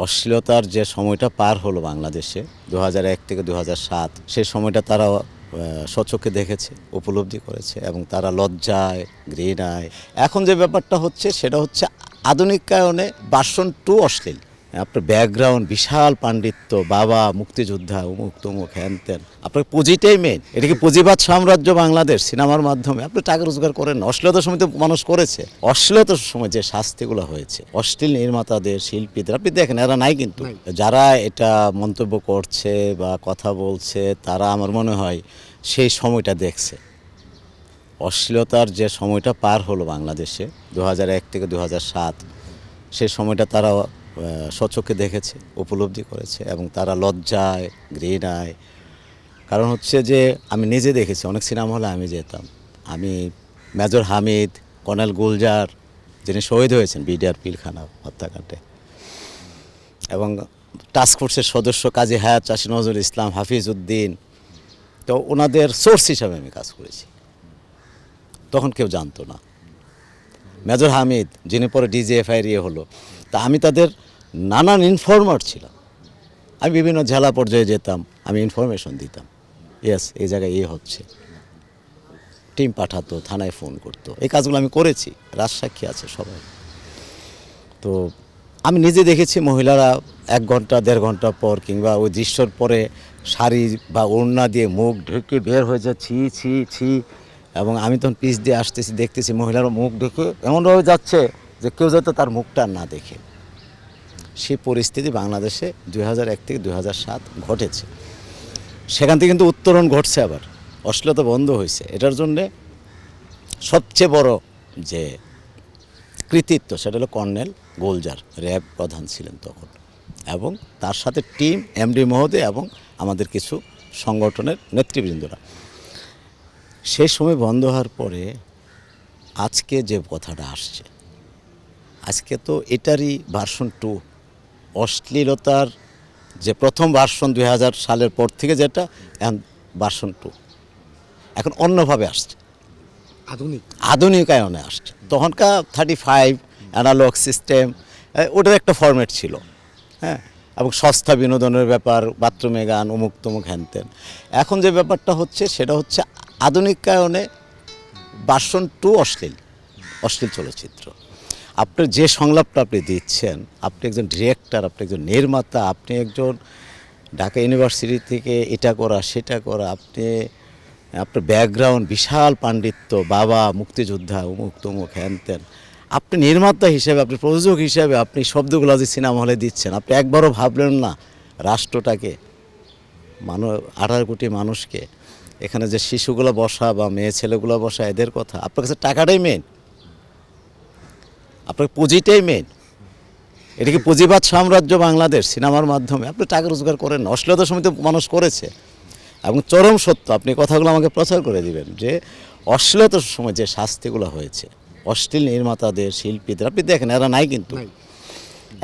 অশ্লীলতার যে সময়টা পার হলো বাংলাদেশে ২০০১ থেকে ২০০৭ সেই সময়টা তারা স্বচক্ষে দেখেছে, উপলব্ধি করেছে এবং তারা লজ্জায়, ঘৃণায় এখন যে ব্যাপারটা হচ্ছে সেটা হচ্ছে আধুনিকায়নে ভার্সন 2 অশ্লীল। আপনার ব্যাকগ্রাউন্ড বিশাল পাণ্ডিত্য, বাবা মুক্তিযোদ্ধা, উমুক তুমুক হ্যান ত্যান, আপনার পুঁজিটাই মেন। এটা কি পুঁজিবাদ সাম্রাজ্য বাংলাদেশ? সিনেমার মাধ্যমে আপনি টাকা রোজগার করেন না। অশ্লীলতার সময় তো মানুষ করেছে, অশ্লীলতার সময় যে শাস্তিগুলো হয়েছে, অশ্লীল নির্মাতাদের, শিল্পীদের আপনি দেখেন, এরা নাই কিন্তু। যারা এটা মন্তব্য করছে বা কথা বলছে তারা আমার মনে হয় সেই সময়টা দেখছে। অশ্লীলতার যে সময়টা পার হলো বাংলাদেশে ২০০১ থেকে ২০০৭ সেই সময়টা তারা স্বচক্ষে দেখেছে, উপলব্ধি করেছে এবং তারা লজ্জায়, ঘৃণায়। কারণ হচ্ছে যে আমি নিজে দেখেছি, অনেক সিনেমা হলে আমি যেতাম। আমি মেজর হামিদ, কর্নেল গুলজার যিনি শহীদ হয়েছেন বিডিআর পিলখানা হত্যাকাণ্ডে, এবং টাস্কফোর্সের সদস্য কাজী হায়াত চাষী নজরুল ইসলাম, হাফিজ উদ্দিন, তো ওনাদের সোর্স হিসাবে আমি কাজ করেছি। তখন কেউ জানতো না। মেজর হামিদ যিনি পরে ডিজিএফআই হলো, তা আমি তাদের নানান ইনফরমার ছিলাম। আমি বিভিন্ন জেলা পর্যায়ে যেতাম, আমি ইনফরমেশন দিতাম, ইয়েস এই জায়গায় হচ্ছে। টিম পাঠাতো, থানায় ফোন করতো, এই কাজগুলো আমি করেছি, রাজসাক্ষী আছে সবাই। তো আমি নিজে দেখেছি মহিলারা 1 ঘন্টা 1.5 ঘন্টা পর কিংবা ওই দৃশ্যর পরে শাড়ি বা ওড়না দিয়ে মুখ ঢেকে বের হয়ে যাচ্ছি, ছি ছি। এবং আমি তখন পিছ দিয়ে আসতেছি, দেখতেছি মহিলারা মুখ ঢেকে এমনভাবে যাচ্ছে যে কেউ যাতে তার মুখটা না দেখে। সেই পরিস্থিতি বাংলাদেশে ২০০১ থেকে ২০০৭ ঘটেছে। সেখান থেকে কিন্তু উত্তরণ ঘটছে, আবার অশ্লীলতা বন্ধ হয়েছে। এটার জন্যে সবচেয়ে বড় যে কৃতিত্ব সেটা হলো কর্নেল গুলজার, র্যাব প্রধান ছিলেন তখন, এবং তার সাথে টিম, এমডি মহোদয় এবং আমাদের কিছু সংগঠনের নেতৃবৃন্দরা। সেই সময় বন্ধ হওয়ার পরে আজকে যে কথাটা আসছে, আজকে তো এটারই ভার্সন 2। অশ্লীলতার যে প্রথম ভার্সন ২০০০ সালের পর থেকে যেটা, এখন ভার্সন 2 এখন অন্যভাবে আসছে, আধুনিকায়নে আসছে। তখনকার 35 অ্যানালগ সিস্টেম, ওটার একটা ফরম্যাট ছিল, হ্যাঁ, এবং সস্তা বিনোদনের ব্যাপার, বাথরুমে গান, অমুক তমুক হ্যানত্যান। এখন যে ব্যাপারটা হচ্ছে সেটা হচ্ছে আধুনিকায়নে ভার্সন 2 অশ্লীল চলচ্চিত্র। আপনি যে সংলাপটা আপনি দিচ্ছেন, আপনি একজন ডিরেক্টর, আপনি একজন নির্মাতা, আপনি একজন ঢাকা ইউনিভার্সিটি থেকে এটা করা সেটা করা, আপনার ব্যাকগ্রাউন্ড বিশাল পাণ্ডিত্য, বাবা মুক্তিযোদ্ধা, উমুক তমুক হ্যান ত্যান, আপনি নির্মাতা হিসেবে, আপনি প্রযোজক হিসেবে আপনি শব্দগুলো যে সিনেমা হলে দিচ্ছেন, আপনি একবারও ভাবলেন না রাষ্ট্রটাকে, 18 কোটি মানুষকে, এখানে যে শিশুগুলো বসা বা মেয়ে ছেলেগুলো বসা, এদের কথা? আপনার কাছে টাকাটাই মেন, আপনার পুঁজিটাই মেন। এটা কি পুঁজিবাদ সাম্রাজ্য বাংলাদেশ? সিনেমার মাধ্যমে আপনি টাকা রোজগার করেন না। অশ্লীলতার সময় তো মানুষ করেছে, এবং চরম সত্য, আপনি কথাগুলো আমাকে প্রচার করে দিবেন যে অশ্লীলতার সময় যে শাস্তিগুলো হয়েছে, অশ্লীল নির্মাতাদের, শিল্পীদের আপনি দেখেন, এরা নাই কিন্তু।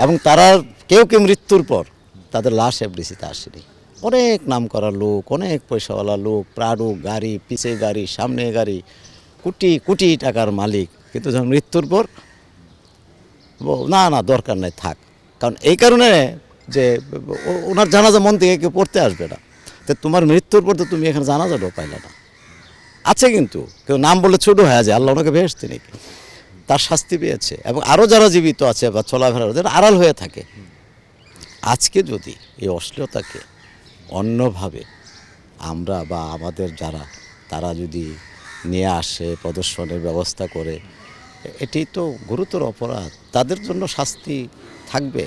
এবং তারা কেউ মৃত্যুর পর তাদের লাশ এফডিসিতে আসেনি। অনেক নাম করা লোক, অনেক পয়সাওয়ালা লোক, প্রাডো গাড়ি, পিছে গাড়ি, সামনে গাড়ি, কোটি কোটি টাকার মালিক, কিন্তু যখন মৃত্যুর পর না না দরকার নাই, থাক। কারণ এই কারণে যে ওনার জানাজা মন থেকে কেউ পড়তে আসবে না। তো তোমার মৃত্যুর পর তো তুমি এখানে জানাজাটাও পাইলে না। আছে কিন্তু কেউ নাম বলে ছোটো হয়ে যায়, আল্লাহ ওনাকে বেহেশতে নাকি, তার শাস্তি পেয়েছে। এবং আরও যারা জীবিত আছে বা চলাফেরা ওদের আড়াল হয়ে থাকে। আজকে যদি এই অশ্লীলতাকে অন্যভাবে আমরা বা আমাদের যারা, তারা যদি নিয়ে আসে, প্রদর্শনের ব্যবস্থা করে, এটি তো গুরুতর অপরাধ, তাদের জন্য শাস্তি থাকবে।